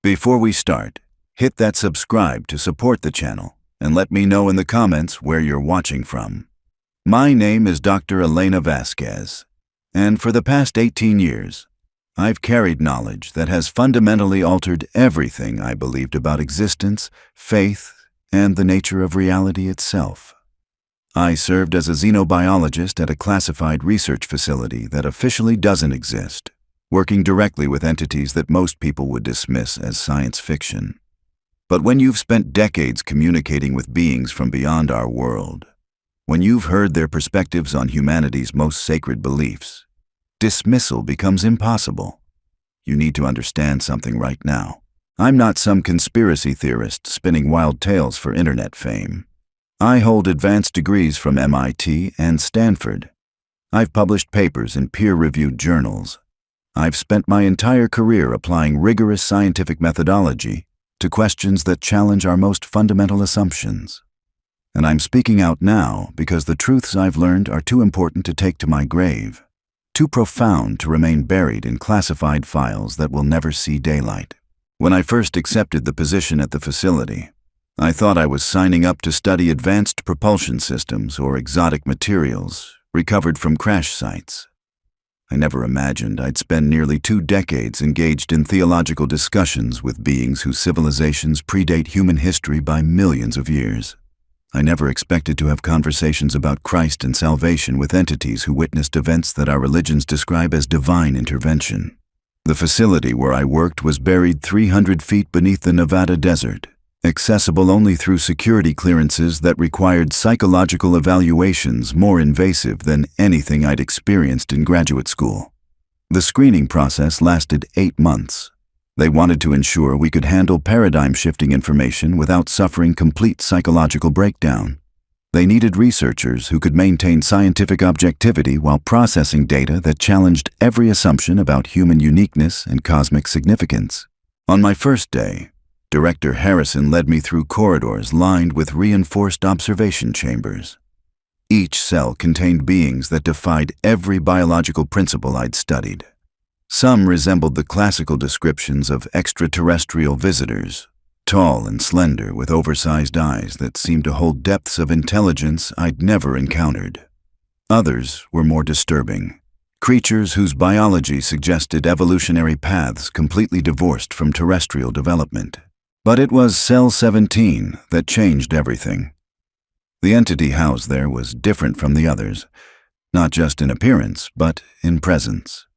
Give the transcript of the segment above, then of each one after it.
Before we start, hit that subscribe to support the channel and let me know in the comments where you're watching from. My name is Dr. Elena Vasquez, and for the past 18 years, I've carried knowledge that has fundamentally altered everything I believed about existence, faith, and the nature of reality itself. I served as a xenobiologist at a classified research facility that officially doesn't exist, working directly with entities that most people would dismiss as science fiction. But when you've spent decades communicating with beings from beyond our world, when you've heard their perspectives on humanity's most sacred beliefs, dismissal becomes impossible. You need to understand something right now. I'm not some conspiracy theorist spinning wild tales for internet fame. I hold advanced degrees from MIT and Stanford. I've published papers in peer-reviewed journals. I've spent my entire career applying rigorous scientific methodology to questions that challenge our most fundamental assumptions. And I'm speaking out now because the truths I've learned are too important to take to my grave, too profound to remain buried in classified files that will never see daylight. When I first accepted the position at the facility, I thought I was signing up to study advanced propulsion systems or exotic materials recovered from crash sites. I never imagined I'd spend nearly 2 decades engaged in theological discussions with beings whose civilizations predate human history by millions of years. I never expected to have conversations about Christ and salvation with entities who witnessed events that our religions describe as divine intervention. The facility where I worked was buried 300 feet beneath the Nevada desert, accessible only through security clearances that required psychological evaluations more invasive than anything I'd experienced in graduate school. The screening process lasted 8 months. They wanted to ensure we could handle paradigm-shifting information without suffering complete psychological breakdown. They needed researchers who could maintain scientific objectivity while processing data that challenged every assumption about human uniqueness and cosmic significance. On my first day, Director Harrison led me through corridors lined with reinforced observation chambers. Each cell contained beings that defied every biological principle I'd studied. Some resembled the classical descriptions of extraterrestrial visitors, tall and slender with oversized eyes that seemed to hold depths of intelligence I'd never encountered. Others were more disturbing, creatures whose biology suggested evolutionary paths completely divorced from terrestrial development. But it was Cell 17 that changed everything. The entity housed there was different from the others, not just in appearance, but in presence.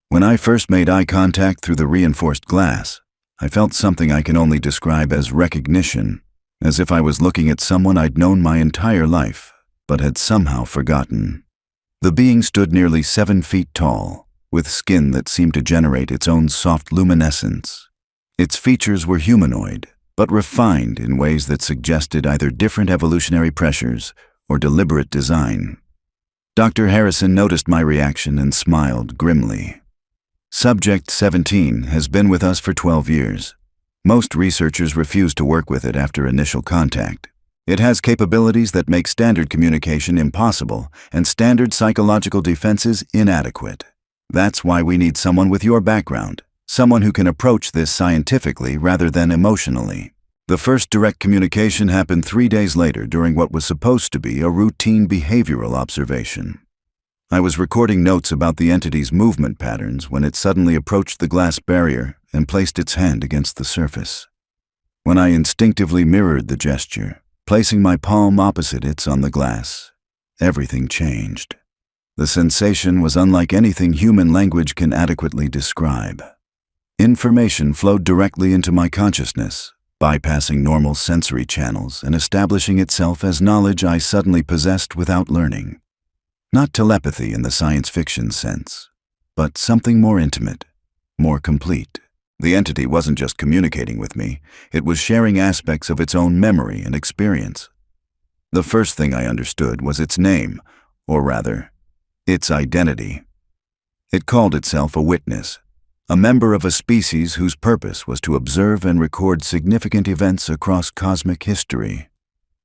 When I first made eye contact through the reinforced glass, I felt something I can only describe as recognition, as if I was looking at someone I'd known my entire life, but had somehow forgotten. The being stood nearly 7 feet tall, with skin that seemed to generate its own soft luminescence. Its features were humanoid, but refined in ways that suggested either different evolutionary pressures or deliberate design. Dr. Harrison noticed my reaction and smiled grimly. Subject 17 has been with us for 12 years. Most researchers refuse to work with it after initial contact. It has capabilities that make standard communication impossible and standard psychological defenses inadequate. That's why we need someone with your background. Someone who can approach this scientifically rather than emotionally. The first direct communication happened 3 days later during what was supposed to be a routine behavioral observation. I was recording notes about the entity's movement patterns when it suddenly approached the glass barrier and placed its hand against the surface. When I instinctively mirrored the gesture, placing my palm opposite its on the glass, everything changed. The sensation was unlike anything human language can adequately describe. Information flowed directly into my consciousness, bypassing normal sensory channels and establishing itself as knowledge I suddenly possessed without learning. Not telepathy in the science fiction sense, but something more intimate, more complete. The entity wasn't just communicating with me, it was sharing aspects of its own memory and experience. The first thing I understood was its name, or rather, its identity. It called itself a witness, a member of a species whose purpose was to observe and record significant events across cosmic history.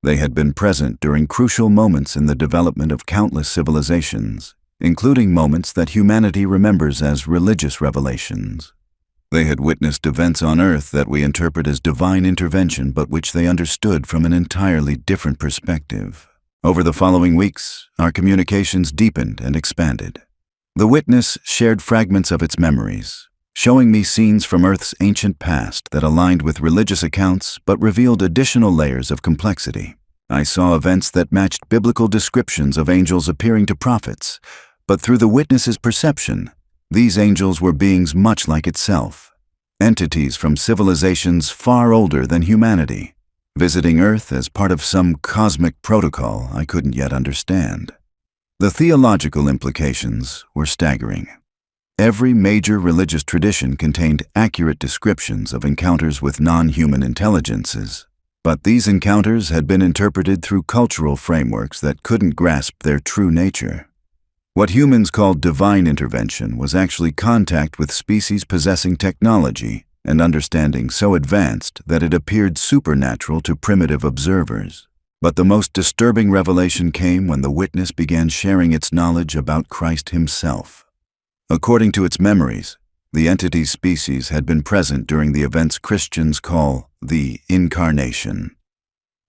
They had been present during crucial moments in the development of countless civilizations, including moments that humanity remembers as religious revelations. They had witnessed events on Earth that we interpret as divine intervention, but which they understood from an entirely different perspective. Over the following weeks, our communications deepened and expanded. The witness shared fragments of its memories, showing me scenes from Earth's ancient past that aligned with religious accounts but revealed additional layers of complexity. I saw events that matched biblical descriptions of angels appearing to prophets, but through the witness's perception, these angels were beings much like itself, entities from civilizations far older than humanity, visiting Earth as part of some cosmic protocol I couldn't yet understand. The theological implications were staggering. Every major religious tradition contained accurate descriptions of encounters with non-human intelligences, but these encounters had been interpreted through cultural frameworks that couldn't grasp their true nature. What humans called divine intervention was actually contact with species possessing technology and understanding so advanced that it appeared supernatural to primitive observers. But the most disturbing revelation came when the witness began sharing its knowledge about Christ himself. According to its memories, the entity's species had been present during the events Christians call the Incarnation.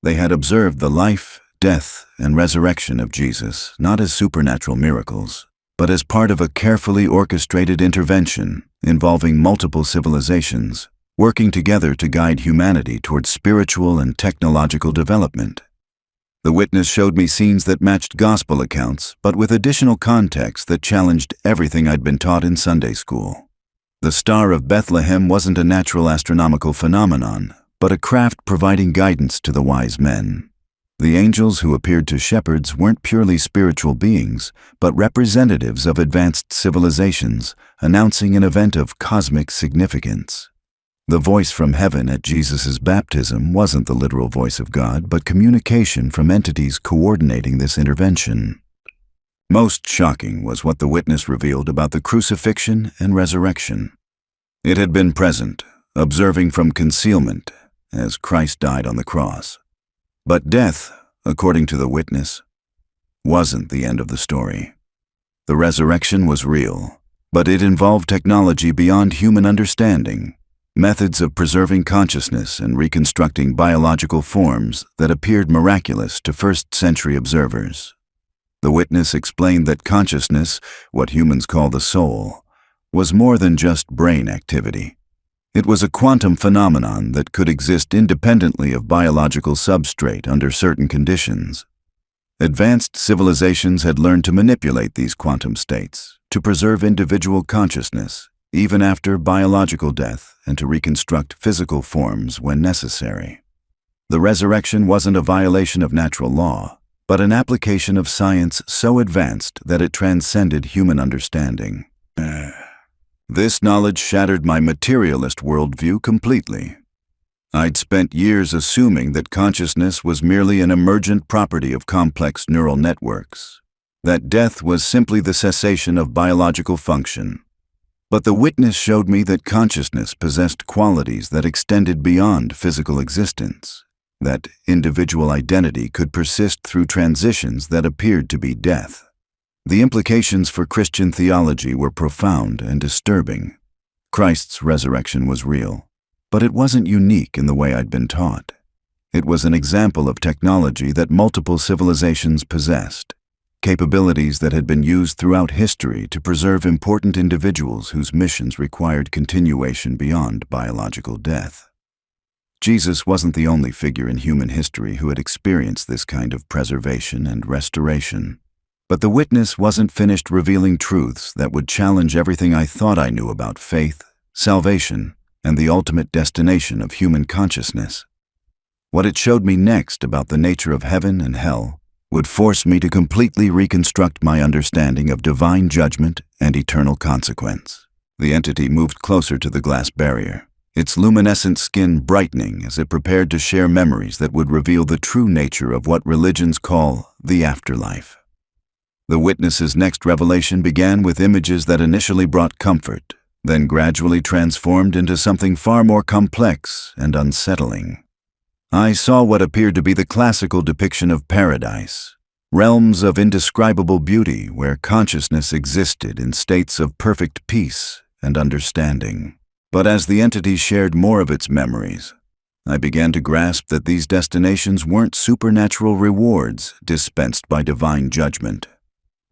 They had observed the life, death, and resurrection of Jesus not as supernatural miracles, but as part of a carefully orchestrated intervention involving multiple civilizations, working together to guide humanity towards spiritual and technological development. The witness showed me scenes that matched gospel accounts, but with additional context that challenged everything I'd been taught in Sunday school. The Star of Bethlehem wasn't a natural astronomical phenomenon, but a craft providing guidance to the wise men. The angels who appeared to shepherds weren't purely spiritual beings, but representatives of advanced civilizations, announcing an event of cosmic significance. The voice from heaven at Jesus' baptism wasn't the literal voice of God, but communication from entities coordinating this intervention. Most shocking was what the witness revealed about the crucifixion and resurrection. It had been present, observing from concealment, as Christ died on the cross. But death, according to the witness, wasn't the end of the story. The resurrection was real, but it involved technology beyond human understanding, methods of preserving consciousness and reconstructing biological forms that appeared miraculous to first-century observers. The witness explained that consciousness, what humans call the soul, was more than just brain activity. It was a quantum phenomenon that could exist independently of biological substrate under certain conditions. Advanced civilizations had learned to manipulate these quantum states, to preserve individual consciousness, even after biological death, and to reconstruct physical forms when necessary. The resurrection wasn't a violation of natural law, but an application of science so advanced that it transcended human understanding. This knowledge shattered my materialist worldview completely. I'd spent years assuming that consciousness was merely an emergent property of complex neural networks, that death was simply the cessation of biological function. But the witness showed me that consciousness possessed qualities that extended beyond physical existence, that individual identity could persist through transitions that appeared to be death. The implications for Christian theology were profound and disturbing. Christ's resurrection was real, but it wasn't unique in the way I'd been taught. It was an example of technology that multiple civilizations possessed, capabilities that had been used throughout history to preserve important individuals whose missions required continuation beyond biological death. Jesus wasn't the only figure in human history who had experienced this kind of preservation and restoration. But the witness wasn't finished revealing truths that would challenge everything I thought I knew about faith, salvation, and the ultimate destination of human consciousness. What it showed me next about the nature of heaven and hell would force me to completely reconstruct my understanding of divine judgment and eternal consequence. The entity moved closer to the glass barrier, its luminescent skin brightening as it prepared to share memories that would reveal the true nature of what religions call the afterlife. The witness's next revelation began with images that initially brought comfort, then gradually transformed into something far more complex and unsettling. I saw what appeared to be the classical depiction of paradise, realms of indescribable beauty where consciousness existed in states of perfect peace and understanding. But as the entity shared more of its memories, I began to grasp that these destinations weren't supernatural rewards dispensed by divine judgment.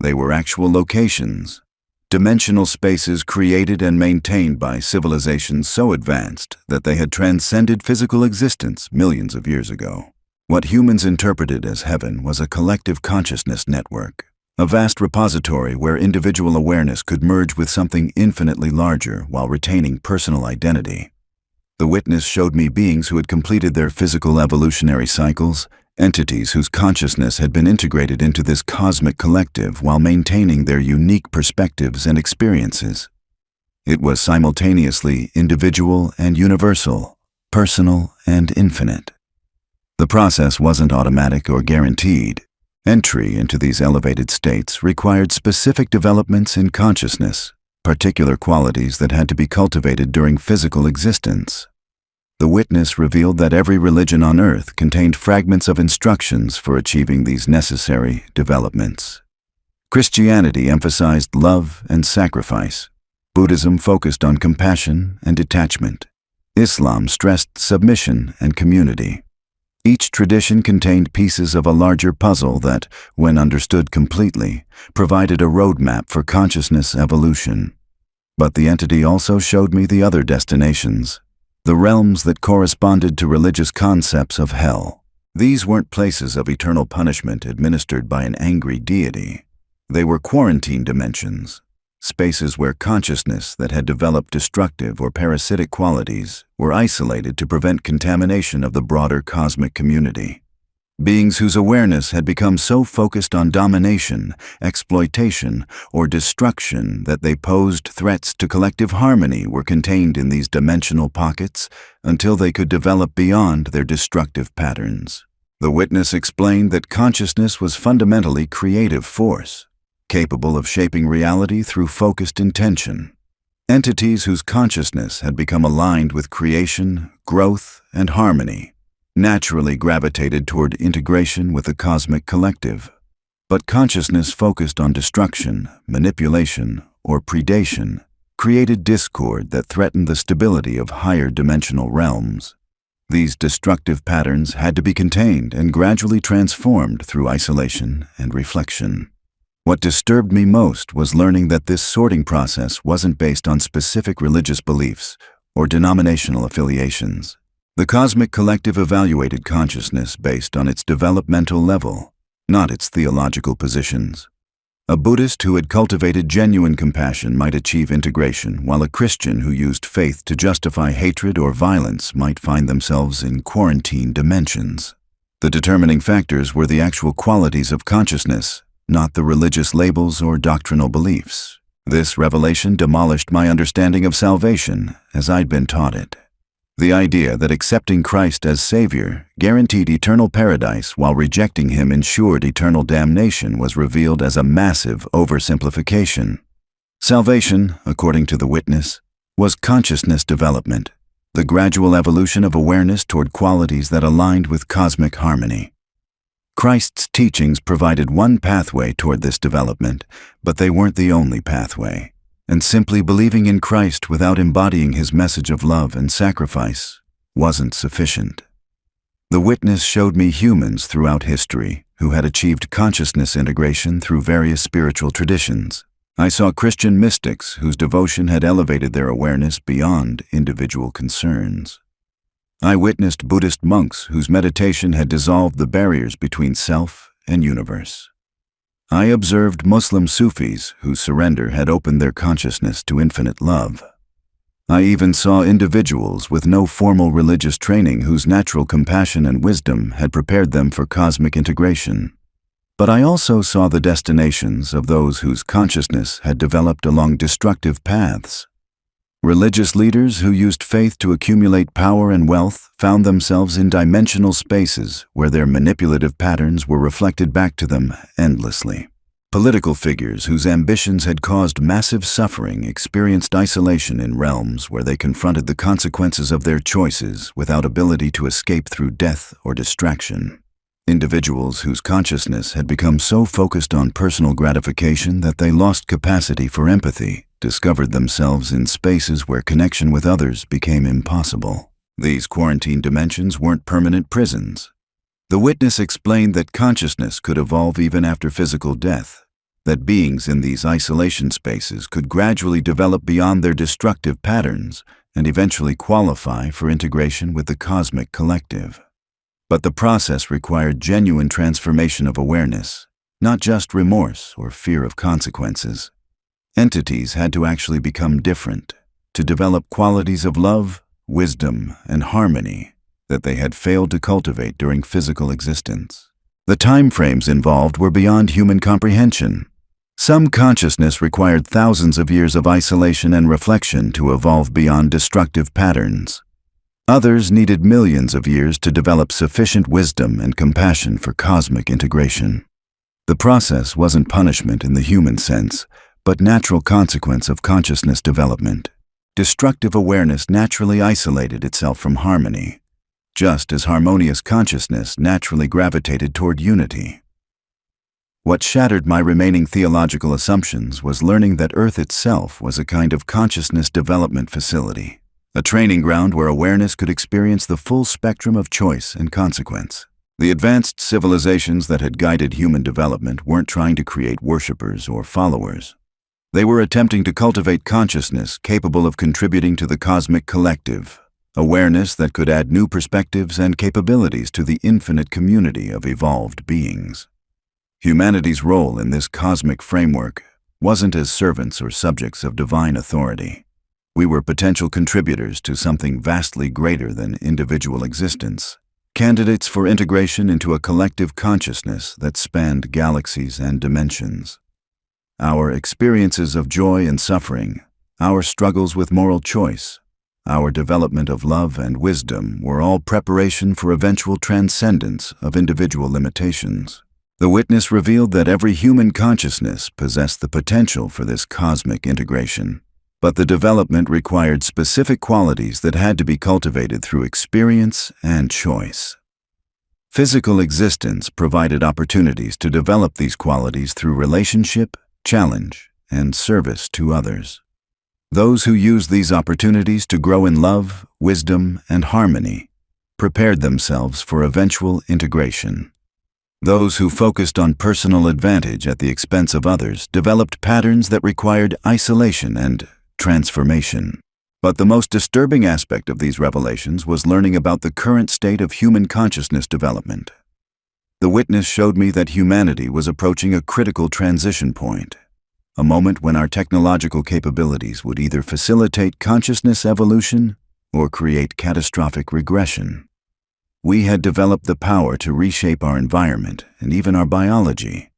They were actual locations, dimensional spaces created and maintained by civilizations so advanced that they had transcended physical existence millions of years ago. What humans interpreted as heaven was a collective consciousness network, a vast repository where individual awareness could merge with something infinitely larger while retaining personal identity. The witness showed me beings who had completed their physical evolutionary cycles, entities whose consciousness had been integrated into this cosmic collective while maintaining their unique perspectives and experiences. It was simultaneously individual and universal, personal and infinite. The process wasn't automatic or guaranteed. Entry into these elevated states required specific developments in consciousness, particular qualities that had to be cultivated during physical existence. The witness revealed that every religion on earth contained fragments of instructions for achieving these necessary developments. Christianity emphasized love and sacrifice. Buddhism focused on compassion and detachment. Islam stressed submission and community. Each tradition contained pieces of a larger puzzle that, when understood completely, provided a roadmap for consciousness evolution. But the entity also showed me the other destinations, the realms that corresponded to religious concepts of hell. These weren't places of eternal punishment administered by an angry deity. They were quarantine dimensions, spaces where consciousness that had developed destructive or parasitic qualities were isolated to prevent contamination of the broader cosmic community. Beings whose awareness had become so focused on domination, exploitation, or destruction that they posed threats to collective harmony were contained in these dimensional pockets until they could develop beyond their destructive patterns. The witness explained that consciousness was fundamentally creative force, capable of shaping reality through focused intention. Entities whose consciousness had become aligned with creation, growth, and harmony naturally gravitated toward integration with the cosmic collective. But consciousness focused on destruction, manipulation, or predation created discord that threatened the stability of higher dimensional realms. These destructive patterns had to be contained and gradually transformed through isolation and reflection. What disturbed me most was learning that this sorting process wasn't based on specific religious beliefs or denominational affiliations. The cosmic collective evaluated consciousness based on its developmental level, not its theological positions. A Buddhist who had cultivated genuine compassion might achieve integration, while a Christian who used faith to justify hatred or violence might find themselves in quarantine dimensions. The determining factors were the actual qualities of consciousness, not the religious labels or doctrinal beliefs. This revelation demolished my understanding of salvation as I'd been taught it. The idea that accepting Christ as Savior guaranteed eternal paradise while rejecting Him ensured eternal damnation was revealed as a massive oversimplification. Salvation, according to the witness, was consciousness development, the gradual evolution of awareness toward qualities that aligned with cosmic harmony. Christ's teachings provided one pathway toward this development, but they weren't the only pathway. And simply believing in Christ without embodying His message of love and sacrifice wasn't sufficient. The witness showed me humans throughout history who had achieved consciousness integration through various spiritual traditions. I saw Christian mystics whose devotion had elevated their awareness beyond individual concerns. I witnessed Buddhist monks whose meditation had dissolved the barriers between self and universe. I observed Muslim Sufis whose surrender had opened their consciousness to infinite love. I even saw individuals with no formal religious training whose natural compassion and wisdom had prepared them for cosmic integration. But I also saw the destinations of those whose consciousness had developed along destructive paths. Religious leaders who used faith to accumulate power and wealth found themselves in dimensional spaces where their manipulative patterns were reflected back to them endlessly. Political figures whose ambitions had caused massive suffering experienced isolation in realms where they confronted the consequences of their choices without ability to escape through death or distraction. Individuals whose consciousness had become so focused on personal gratification that they lost capacity for empathy discovered themselves in spaces where connection with others became impossible. These quarantine dimensions weren't permanent prisons. The witness explained that consciousness could evolve even after physical death, that beings in these isolation spaces could gradually develop beyond their destructive patterns and eventually qualify for integration with the cosmic collective. But the process required genuine transformation of awareness, not just remorse or fear of consequences. Entities had to actually become different, to develop qualities of love, wisdom, and harmony that they had failed to cultivate during physical existence. The time frames involved were beyond human comprehension. Some consciousness required thousands of years of isolation and reflection to evolve beyond destructive patterns. Others needed millions of years to develop sufficient wisdom and compassion for cosmic integration. The process wasn't punishment in the human sense, but natural consequence of consciousness development. Destructive awareness naturally isolated itself from harmony, just as harmonious consciousness naturally gravitated toward unity. What shattered my remaining theological assumptions was learning that Earth itself was a kind of consciousness development facility, a training ground where awareness could experience the full spectrum of choice and consequence. The advanced civilizations that had guided human development weren't trying to create worshippers or followers. They were attempting to cultivate consciousness capable of contributing to the cosmic collective, awareness that could add new perspectives and capabilities to the infinite community of evolved beings. Humanity's role in this cosmic framework wasn't as servants or subjects of divine authority. We were potential contributors to something vastly greater than individual existence, candidates for integration into a collective consciousness that spanned galaxies and dimensions. Our experiences of joy and suffering, our struggles with moral choice, our development of love and wisdom were all preparation for eventual transcendence of individual limitations. The witness revealed that every human consciousness possessed the potential for this cosmic integration, but the development required specific qualities that had to be cultivated through experience and choice. Physical existence provided opportunities to develop these qualities through relationship, challenge, and service to others. Those who used these opportunities to grow in love, wisdom, and harmony prepared themselves for eventual integration. Those who focused on personal advantage at the expense of others developed patterns that required isolation and transformation. But the most disturbing aspect of these revelations was learning about the current state of human consciousness development. The witness showed me that humanity was approaching a critical transition point, a moment when our technological capabilities would either facilitate consciousness evolution or create catastrophic regression. We had developed the power to reshape our environment and even our biology,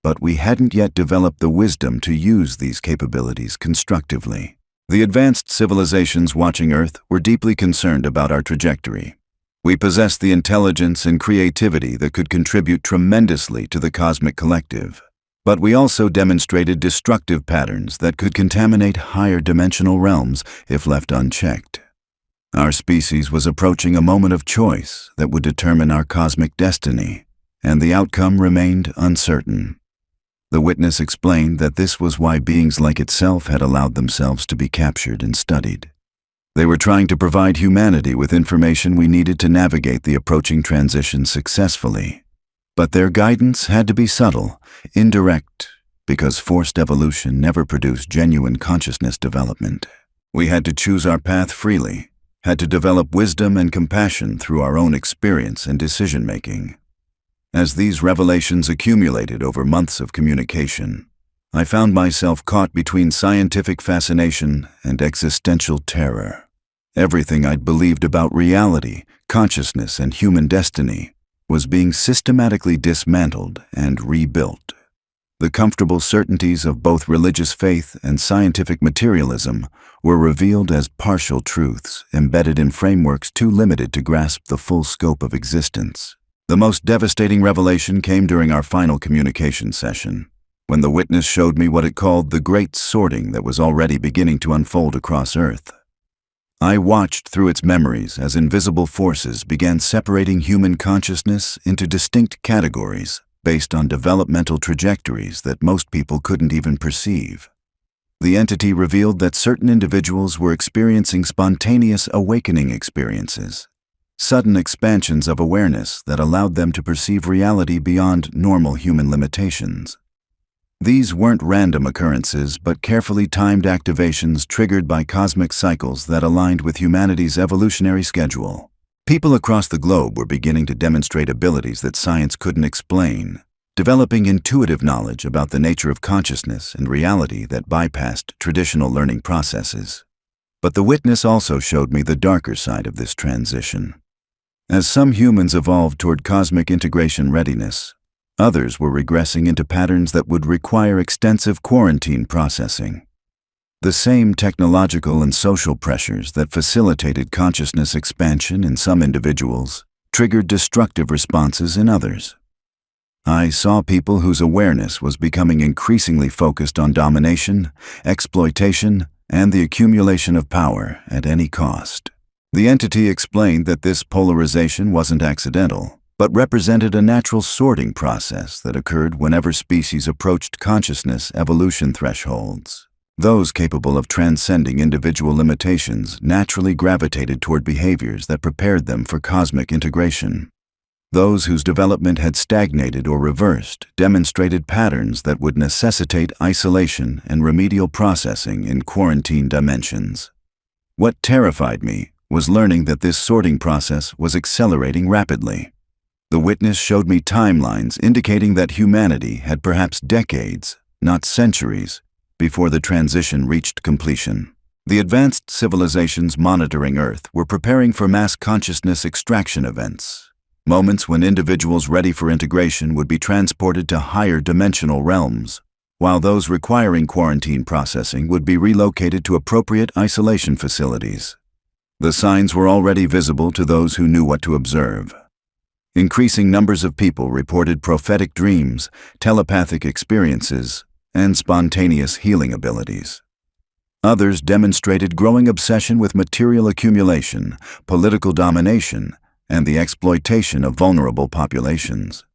but we hadn't yet developed the wisdom to use these capabilities constructively. The advanced civilizations watching Earth were deeply concerned about our trajectory. We possessed the intelligence and creativity that could contribute tremendously to the cosmic collective, but we also demonstrated destructive patterns that could contaminate higher dimensional realms if left unchecked. Our species was approaching a moment of choice that would determine our cosmic destiny, and the outcome remained uncertain. The witness explained that this was why beings like itself had allowed themselves to be captured and studied. They were trying to provide humanity with information we needed to navigate the approaching transition successfully. But their guidance had to be subtle, indirect, because forced evolution never produced genuine consciousness development. We had to choose our path freely, had to develop wisdom and compassion through our own experience and decision-making. As these revelations accumulated over months of communication, I found myself caught between scientific fascination and existential terror. Everything I'd believed about reality, consciousness, and human destiny was being systematically dismantled and rebuilt. The comfortable certainties of both religious faith and scientific materialism were revealed as partial truths embedded in frameworks too limited to grasp the full scope of existence. The most devastating revelation came during our final communication session, when the witness showed me what it called the great sorting that was already beginning to unfold across Earth. I watched through its memories as invisible forces began separating human consciousness into distinct categories based on developmental trajectories that most people couldn't even perceive. The entity revealed that certain individuals were experiencing spontaneous awakening experiences, sudden expansions of awareness that allowed them to perceive reality beyond normal human limitations. These weren't random occurrences, but carefully timed activations triggered by cosmic cycles that aligned with humanity's evolutionary schedule. People across the globe were beginning to demonstrate abilities that science couldn't explain, developing intuitive knowledge about the nature of consciousness and reality that bypassed traditional learning processes. But the witness also showed me the darker side of this transition. As some humans evolved toward cosmic integration readiness, others were regressing into patterns that would require extensive quarantine processing. The same technological and social pressures that facilitated consciousness expansion in some individuals triggered destructive responses in others. I saw people whose awareness was becoming increasingly focused on domination, exploitation, and the accumulation of power at any cost. The entity explained that this polarization wasn't accidental, but represented a natural sorting process that occurred whenever species approached consciousness evolution thresholds. Those capable of transcending individual limitations naturally gravitated toward behaviors that prepared them for cosmic integration. Those whose development had stagnated or reversed demonstrated patterns that would necessitate isolation and remedial processing in quarantine dimensions. What terrified me was learning that this sorting process was accelerating rapidly. The witness showed me timelines indicating that humanity had perhaps decades, not centuries, before the transition reached completion. The advanced civilizations monitoring Earth were preparing for mass consciousness extraction events, moments when individuals ready for integration would be transported to higher dimensional realms, while those requiring quarantine processing would be relocated to appropriate isolation facilities. The signs were already visible to those who knew what to observe. Increasing numbers of people reported prophetic dreams, telepathic experiences, and spontaneous healing abilities. Others demonstrated growing obsession with material accumulation, political domination, and the exploitation of vulnerable populations.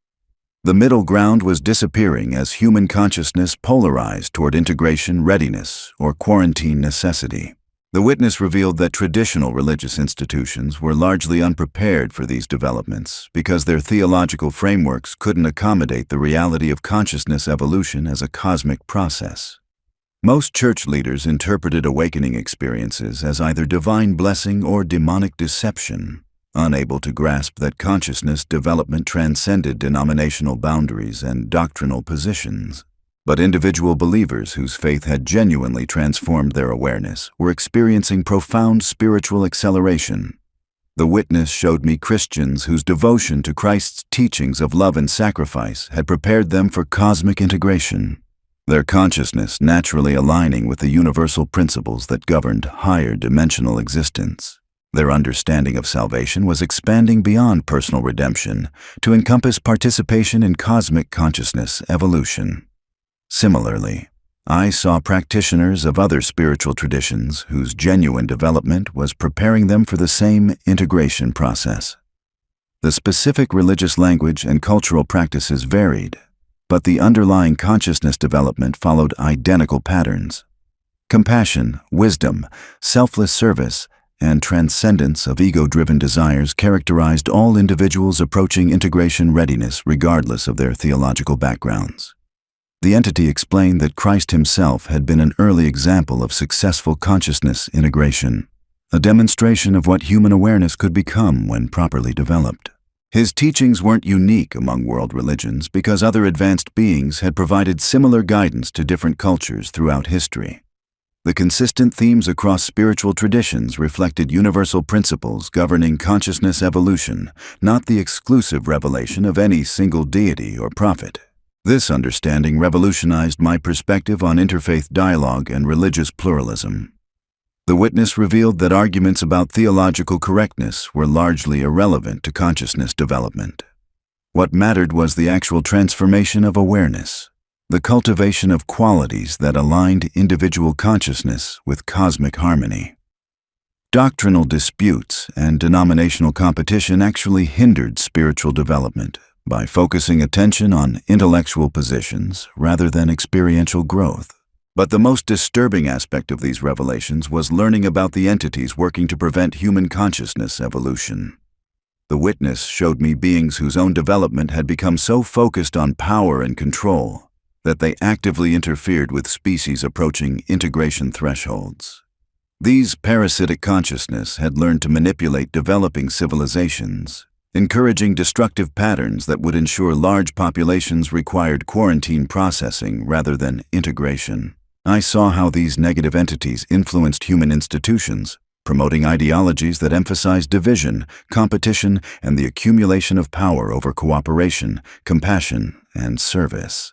The middle ground was disappearing as human consciousness polarized toward integration readiness or quarantine necessity. The witness revealed that traditional religious institutions were largely unprepared for these developments because their theological frameworks couldn't accommodate the reality of consciousness evolution as a cosmic process. Most church leaders interpreted awakening experiences as either divine blessing or demonic deception, unable to grasp that consciousness development transcended denominational boundaries and doctrinal positions. But individual believers whose faith had genuinely transformed their awareness were experiencing profound spiritual acceleration. The witness showed me Christians whose devotion to Christ's teachings of love and sacrifice had prepared them for cosmic integration, their consciousness naturally aligning with the universal principles that governed higher dimensional existence. Their understanding of salvation was expanding beyond personal redemption to encompass participation in cosmic consciousness evolution. Similarly, I saw practitioners of other spiritual traditions whose genuine development was preparing them for the same integration process. The specific religious language and cultural practices varied, but the underlying consciousness development followed identical patterns. Compassion, wisdom, selfless service, and transcendence of ego-driven desires characterized all individuals approaching integration readiness regardless of their theological backgrounds. The entity explained that Christ himself had been an early example of successful consciousness integration, a demonstration of what human awareness could become when properly developed. His teachings weren't unique among world religions because other advanced beings had provided similar guidance to different cultures throughout history. The consistent themes across spiritual traditions reflected universal principles governing consciousness evolution, not the exclusive revelation of any single deity or prophet. This understanding revolutionized my perspective on interfaith dialogue and religious pluralism. The witness revealed that arguments about theological correctness were largely irrelevant to consciousness development. What mattered was the actual transformation of awareness, the cultivation of qualities that aligned individual consciousness with cosmic harmony. Doctrinal disputes and denominational competition actually hindered spiritual development by focusing attention on intellectual positions rather than experiential growth. But the most disturbing aspect of these revelations was learning about the entities working to prevent human consciousness evolution. The witness showed me beings whose own development had become so focused on power and control that they actively interfered with species approaching integration thresholds. These parasitic consciousness had learned to manipulate developing civilizations, encouraging destructive patterns that would ensure large populations required quarantine processing rather than integration. I saw how these negative entities influenced human institutions, promoting ideologies that emphasized division, competition, and the accumulation of power over cooperation, compassion, and service.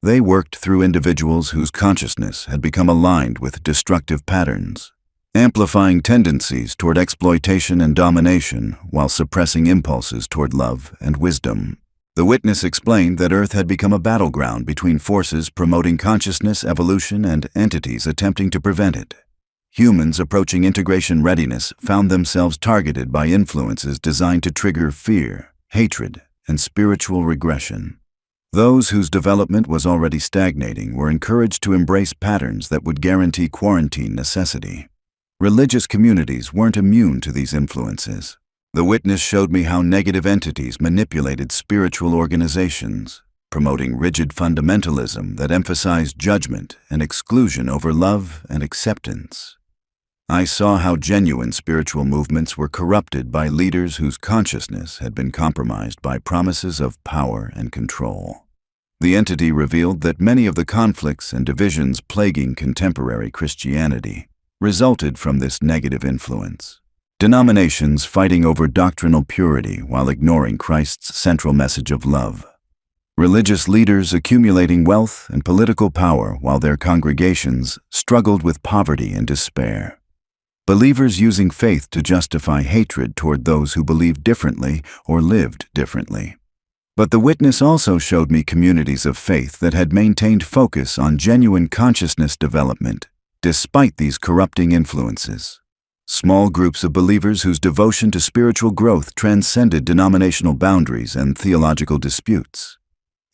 They worked through individuals whose consciousness had become aligned with destructive patterns, amplifying tendencies toward exploitation and domination while suppressing impulses toward love and wisdom. The witness explained that Earth had become a battleground between forces promoting consciousness evolution and entities attempting to prevent it. Humans approaching integration readiness found themselves targeted by influences designed to trigger fear, hatred, and spiritual regression. Those whose development was already stagnating were encouraged to embrace patterns that would guarantee quarantine necessity. Religious communities weren't immune to these influences. The witness showed me how negative entities manipulated spiritual organizations, promoting rigid fundamentalism that emphasized judgment and exclusion over love and acceptance. I saw how genuine spiritual movements were corrupted by leaders whose consciousness had been compromised by promises of power and control. The entity revealed that many of the conflicts and divisions plaguing contemporary Christianity resulted from this negative influence. Denominations fighting over doctrinal purity while ignoring Christ's central message of love. Religious leaders accumulating wealth and political power while their congregations struggled with poverty and despair. Believers using faith to justify hatred toward those who believed differently or lived differently. But the witness also showed me communities of faith that had maintained focus on genuine consciousness development, despite these corrupting influences. Small groups of believers whose devotion to spiritual growth transcended denominational boundaries and theological disputes.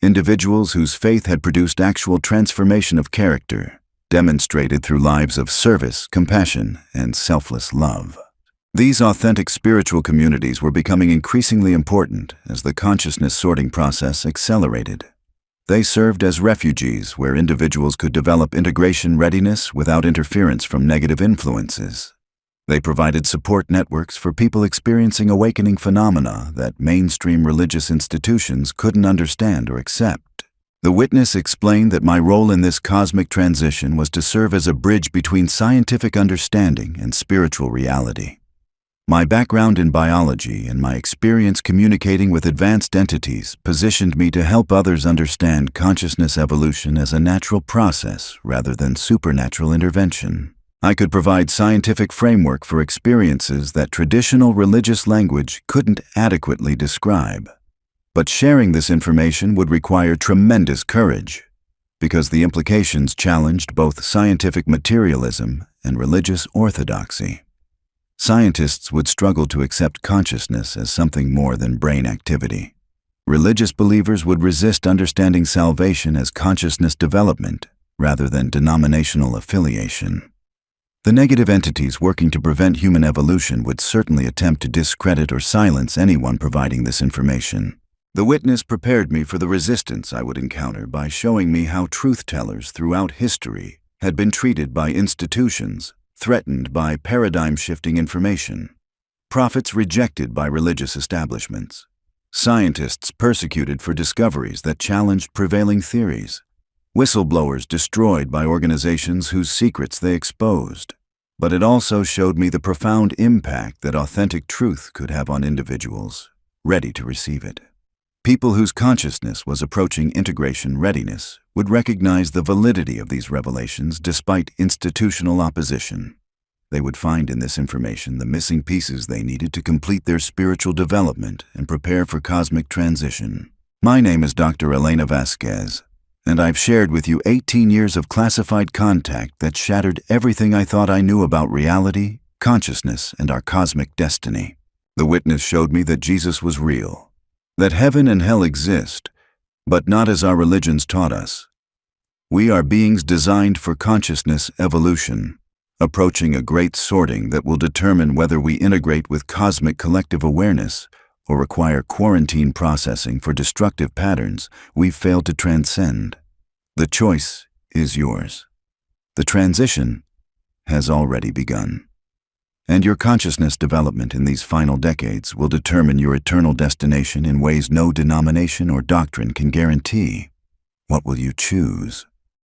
Individuals whose faith had produced actual transformation of character, demonstrated through lives of service, compassion, and selfless love. These authentic spiritual communities were becoming increasingly important as the consciousness sorting process accelerated. They served as refuges where individuals could develop integration readiness without interference from negative influences. They provided support networks for people experiencing awakening phenomena that mainstream religious institutions couldn't understand or accept. The witness explained that my role in this cosmic transition was to serve as a bridge between scientific understanding and spiritual reality. My background in biology and my experience communicating with advanced entities positioned me to help others understand consciousness evolution as a natural process rather than supernatural intervention. I could provide scientific framework for experiences that traditional religious language couldn't adequately describe. But sharing this information would require tremendous courage, because the implications challenged both scientific materialism and religious orthodoxy. Scientists would struggle to accept consciousness as something more than brain activity. Religious believers would resist understanding salvation as consciousness development rather than denominational affiliation. The negative entities working to prevent human evolution would certainly attempt to discredit or silence anyone providing this information. The witness prepared me for the resistance I would encounter by showing me how truth-tellers throughout history had been treated by institutions, threatened by paradigm-shifting information, prophets rejected by religious establishments, scientists persecuted for discoveries that challenged prevailing theories, whistleblowers destroyed by organizations whose secrets they exposed. But it also showed me the profound impact that authentic truth could have on individuals ready to receive it. People whose consciousness was approaching integration readiness would recognize the validity of these revelations despite institutional opposition. They would find in this information the missing pieces they needed to complete their spiritual development and prepare for cosmic transition. My name is Dr. Elena Vasquez, and I've shared with you 18 years of classified contact that shattered everything I thought I knew about reality, consciousness, and our cosmic destiny. The witness showed me that Jesus was real, that heaven and hell exist, but not as our religions taught us. We are beings designed for consciousness evolution, approaching a great sorting that will determine whether we integrate with cosmic collective awareness or require quarantine processing for destructive patterns we've failed to transcend. The choice is yours. The transition has already begun. And your consciousness development in these final decades will determine your eternal destination in ways no denomination or doctrine can guarantee. What will you choose?